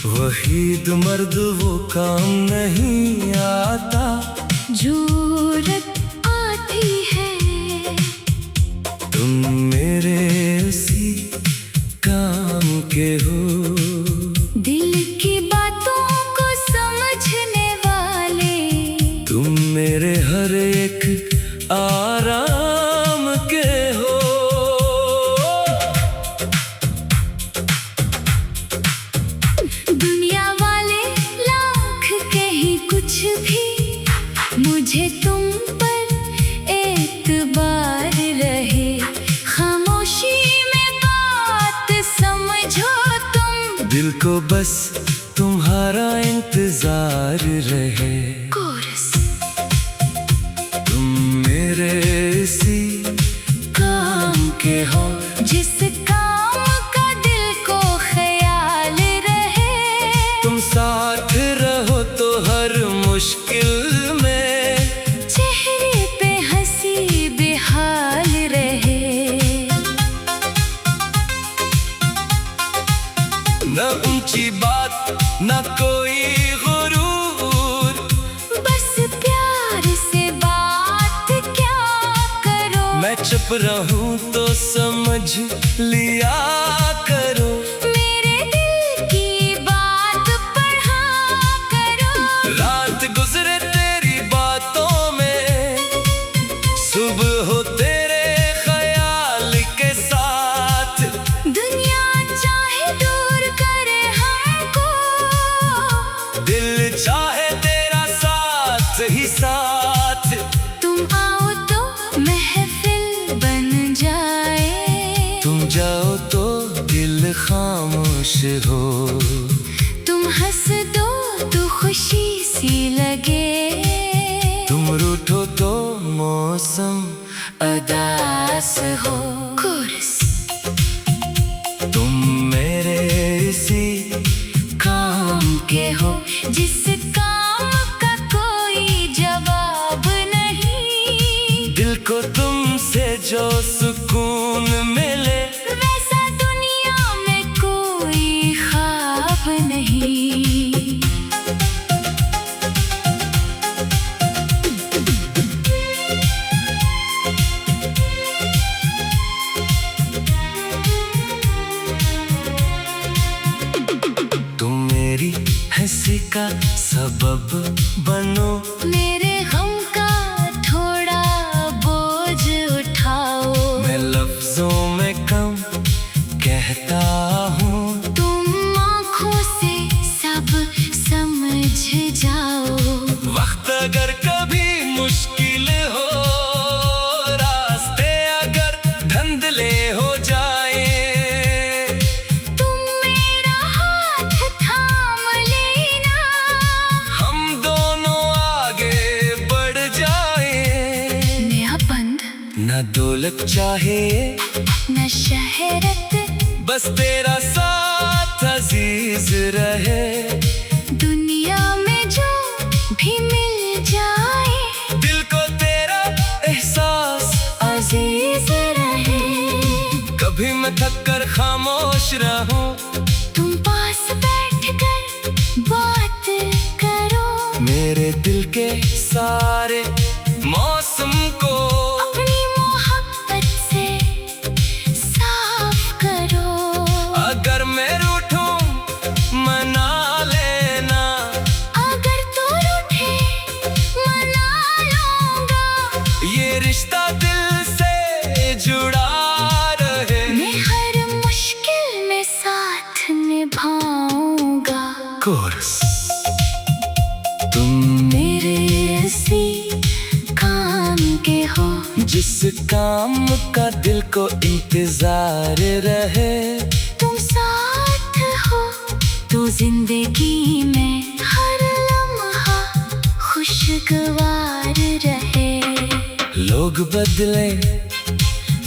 वहीद मर्द वो काम नहीं आता, जरूरत आती है। तुम मेरे उसी काम के हो, दिल की बातों को समझने वाले। तुम मेरे हर एक आराम के हो। दुनिया वाले लाख कहीं कुछ भी, मुझे तुम पर एतबार रहे। खामोशी में बात समझो तुम, दिल को बस तुम्हारा इंतजार रहे। कोरस। तुम मेरे इसी काम के हो, जिस काम का दिल को ख्याल रहे। तुम साथ रहो तो हर मुश्किल में चेहरे पे हंसी बेहाल रहे। न ऊंची बात न कोई गुरूर, बस प्यार से बात क्या करो। मैं चुप रहूं तो समझ लिया करो। मेरे दिल की बात पढ़ा करो। रात गुजरे तेरी बातों में, सुबह हो तेरे ख्याल के साथ। दुनिया चाहे दूर करे हमको, दिल चाहे तेरा साथ ही साथ। तुम आओ तो महफिल बन जाए। तुम जाओ तो दिल खामोश हो। तुम हंस दो तो खुशी सी लगे। तुम रूठो तो मौसम उदास हो। कोरस। तुम मेरे इसी काम के हो, जिस काम का कोई जवाब नहीं। दिल को तुमसे जो सुकून मिले, वैसा दुनिया में कोई ख्वाब नहीं। तुम मेरी हंसी का सबब बनो, मेरे गम का थोड़ा बोझ उठाओ। मैं लफ्जों में कम कहता हूँ। तुम आँखों से सब समझ जाओ। वक्त अगर कभी मुश्किल हो, रास्ते अगर धुंधले हो जाए, तुम मेरा हाथ थाम लेना। हम दोनों आगे बढ़ जाए। नया बंद न दौलत चाहिए, न शहरत, बस तेरा साथ अजीज रहे। दुनिया में जो भी मिल जाए। दिल को तेरा एहसास अजीज रहे। कभी मैं थक कर खामोश रहूं, तुम पास बैठ कर बात करो। मेरे दिल के सारे मौसम को अपनी मोहब्बत से साफ करो। अगर मैं रूठूं मना लेना, अगर तू रूठे मना लूंगा। ये रिश्ता दिल से जुड़ा रहे। मैं हर मुश्किल में साथ निभाऊंगा। कोरस। तुम मेरे इसी काम के हो, जिस काम का दिल को इंतजार रहे। तुम साथ हो तो जिंदगी में हर लम्हा खुशगवार रहे। लोग बदले,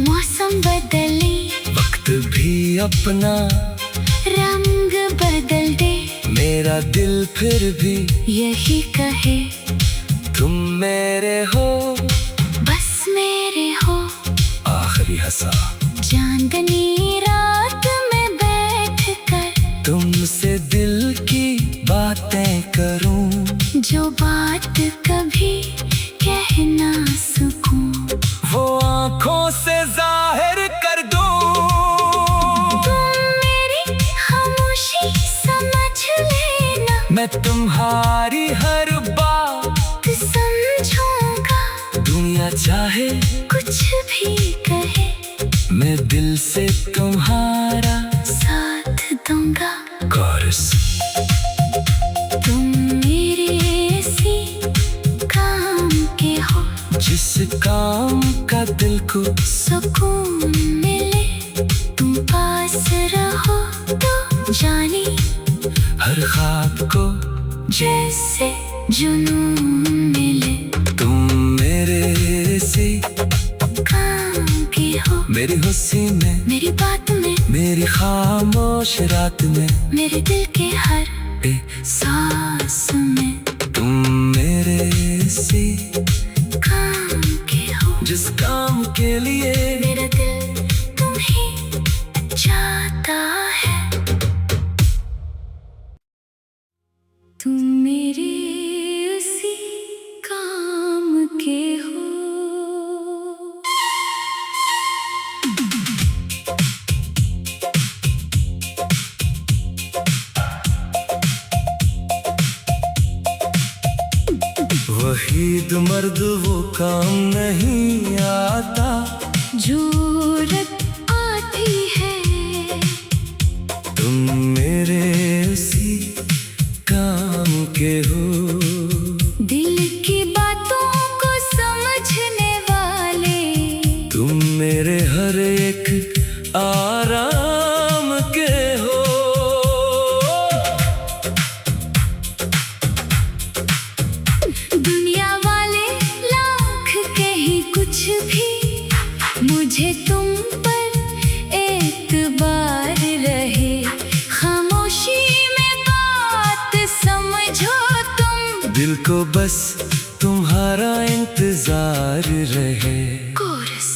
मौसम बदले, वक्त भी अपना रंग बदल दे। मेरा दिल फिर भी यही कहे, तुम मेरे हो, बस मेरे हो। आखिरी हंसा चांदनी रात में बैठ कर तुमसे दिल की ना सुकून। वो आंखों से जाहिर कर दूं। तुम मेरी खामोशी समझ लेना, मैं तुम्हारी हर बात समझूंगा। दुनिया चाहे कुछ भी कहे, मैं दिल से तुम्हारा साथ दूंगा। कोरस। तुम मेरे ऐसी काम के हो, जिस काम का दिल को सुकून मिले। तुम पास रहो तो जाने, हर ख्वाब को जैसे जुनून मिले। तुम मेरे से काम के हो, मेरी खुशी में, मेरी बात में, मेरी खामोश रात में, मेरे दिल के हर सांस में। तुम मेरे से काम के हो, जिस काम के लिए मेरा दिल तुम्हें चाहता है। तुम मेरे उसी काम के हो। वहीद मर्द वो काम नहीं आता, जरूरत आती है। तुम मेरे उसी काम के हो। दिल की बातों को समझने वाले, तुम मेरे हर एक आराम के हो। दुनिया वाले लाख कहे कुछ भी, मुझे तुम पर एतबार रहे। खामोशी में बात समझो तुम, दिल को बस तुम्हारा इंतजार रहे। कोरस।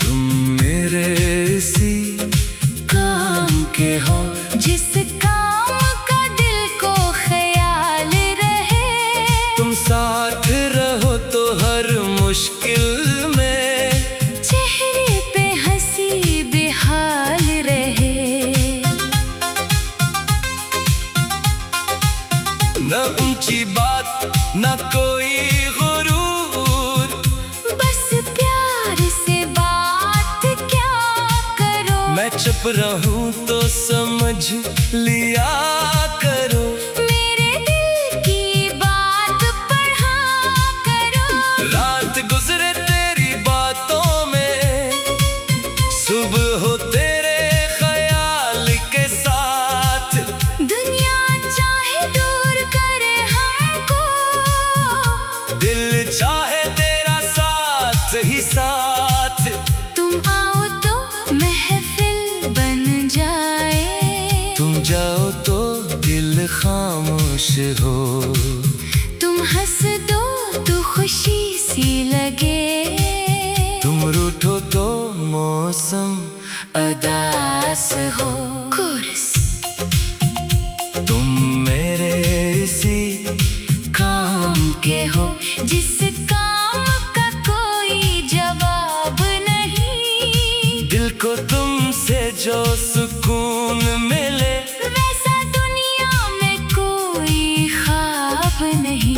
तुम मेरे इसी काम के हो, जिस काम का दिल को ख्याल रहे। तुम साथ रहो तो हर मुश्किल में चेहरे पे हंसी बेहाल रहे। न ऊंची बात न कोई गुरूर, बस प्यार से बात क्या करो। मैं चुप रहूं तो समझ लिया करो। मेरे दिल की बात पढ़ा करो। रात गुजरे तेरी बातों में, सुबह हो तेरे ख्याल के साथ। दुनिया चाहे दूर करे हमको, दिल चाहे तेरा साथ ही साथ। तुम आओ तो महफिल बन जाए। तुम जाओ तो दिल खामोश हो। तुम हंस दो तो खुशी सी लगे। तुम रूठो तो मौसम उदास हो। कोरस। तुम मेरे इसी काम के हो, जिस काम का कोई जवाब नहीं। दिल को तुमसे जो सुकून मिले, वैसा दुनिया में कोई ख्वाब नहीं।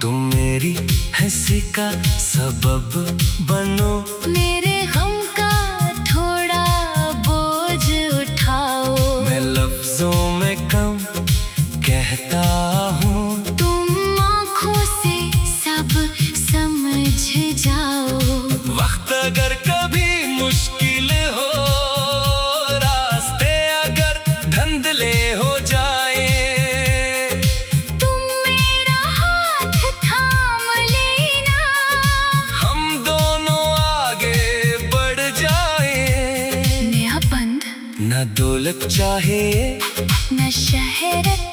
तुम मेरी हंसी का सबब बनो। मेरे गम का थोड़ा बोझ उठाओ। मैं लफ्जों में कम कहता हूँ, तुम आँखों से सब समझ जाओ। वक्त अगर कभी मुश्किल हो, रास्ते अगर धुंधले हो जाए, तुम मेरा हाथ थाम लेना। हम दोनों आगे बढ़ जाए। नया बंद न दौलत चाहे न शहरत,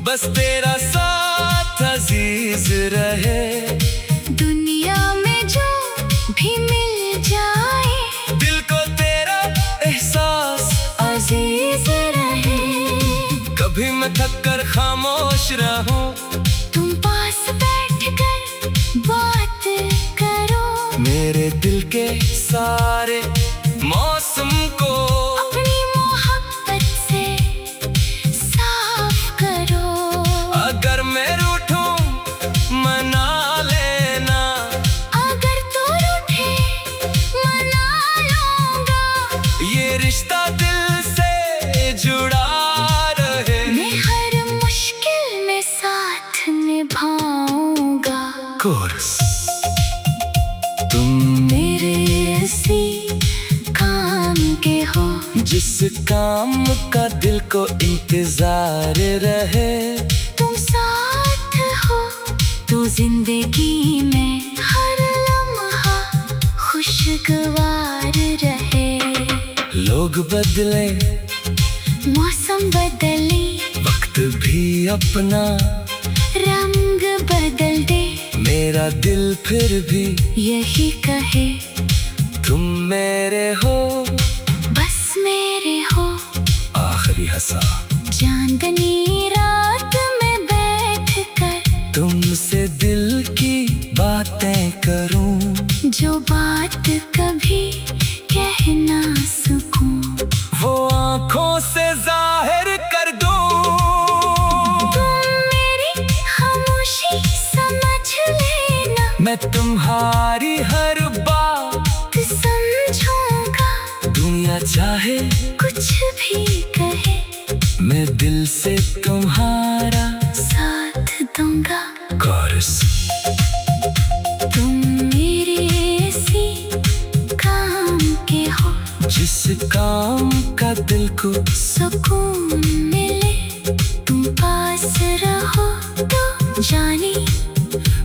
बस तेरा साथ अजीज रहे। दुनिया में जो भी मिल जाए, दिल को तेरा एहसास अजीज रहे। कभी मैं थक कर खामोश रहूं, तुम पास बैठ कर बात करो। मेरे दिल के सारे मौसम को अपनी मोहब्बत से साफ करो। अगर मैं रूठूं मना लेना, अगर तू रूठे मना लूंगा। ये रिश्ता दिल से जुड़ा रहे। मैं हर मुश्किल में साथ निभाऊंगा। कोरस। तुम मेरे ऐसी काम के हो, जिस काम का दिल को इंतजार रहे। तुम साथ हो तो जिंदगी में हर लम्हा खुशगवार रहे। लोग बदले, मौसम बदले, वक्त भी अपना रंग बदल दे। मेरा दिल फिर भी यही कहे, तुम मेरे हो, बस मेरे हो। आखिरी हंसा चांदनी रात में बैठ कर तुमसे दिल की बातें करूं, जो बात कभी कह ना सकूं, वो आंखों से जाहिर कर दूं। तुम मेरी खामोशी समझ लेना। मैं तुम्हारी हर बात समझूंगा। दुनिया चाहे कुछ भी कहे, मैं दिल से तुम्हारा साथ दूंगा। कोरस। तुम मेरे ऐसी काम के हो, जिस काम का दिल को सुकून मिले। तुम पास रहो तो जाने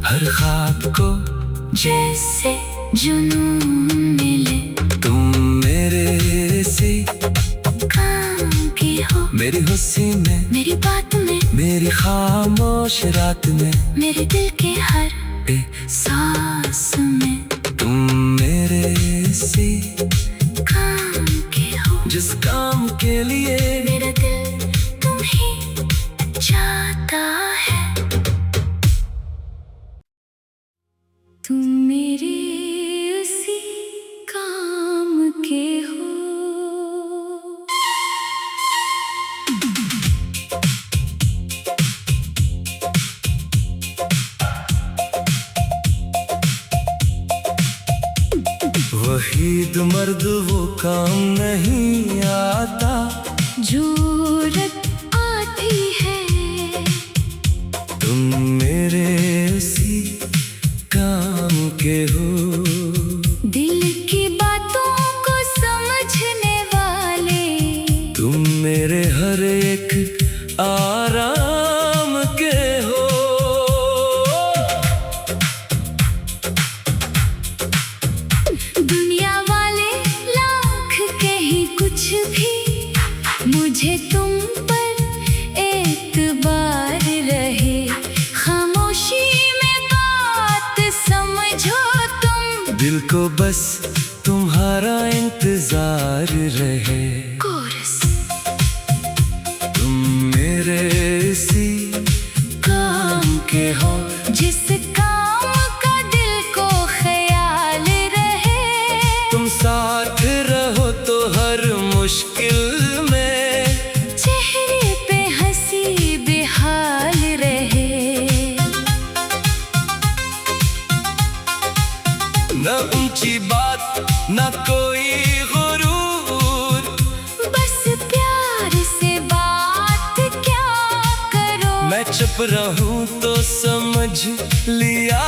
हर ख्वाब को जैसे जुनून मिले। तुम मेरे से काम के हो, मेरी खुशी में, मेरी बात में, मेरी खामोश रात में, मेरे दिल के हर ए, सांस में। तुम मेरे से काम के हो, जिस काम के लिए मेरा दिल तुम्हें चाहता है। तुम मेरे उसी काम के हो। वहीद मर्द वो काम नहीं आता, जरूरत आती है। तुम मेरे उसी काम के हो, दिल की बातों को समझने वाले। तुम मेरे हर एक आराम के हो। दुनिया वाले लाख कहीं कुछ भी, मुझे तुम पर एतबार रहे। खामोशी में बात समझो तुम, दिल को बस तुम्हारा इंतजार रहे। कोरस। तुम मेरे इसी काम के हो, जिस काम का दिल को ख्याल रहे। तुम साथ रहो तो हर मुश्किल में चेहरे पे हंसी बेहाल रहे। न ऊंची बात न कोई गुरूर, बस प्यार से बात क्या करो। मैं चुप रहूं तो समझ लिया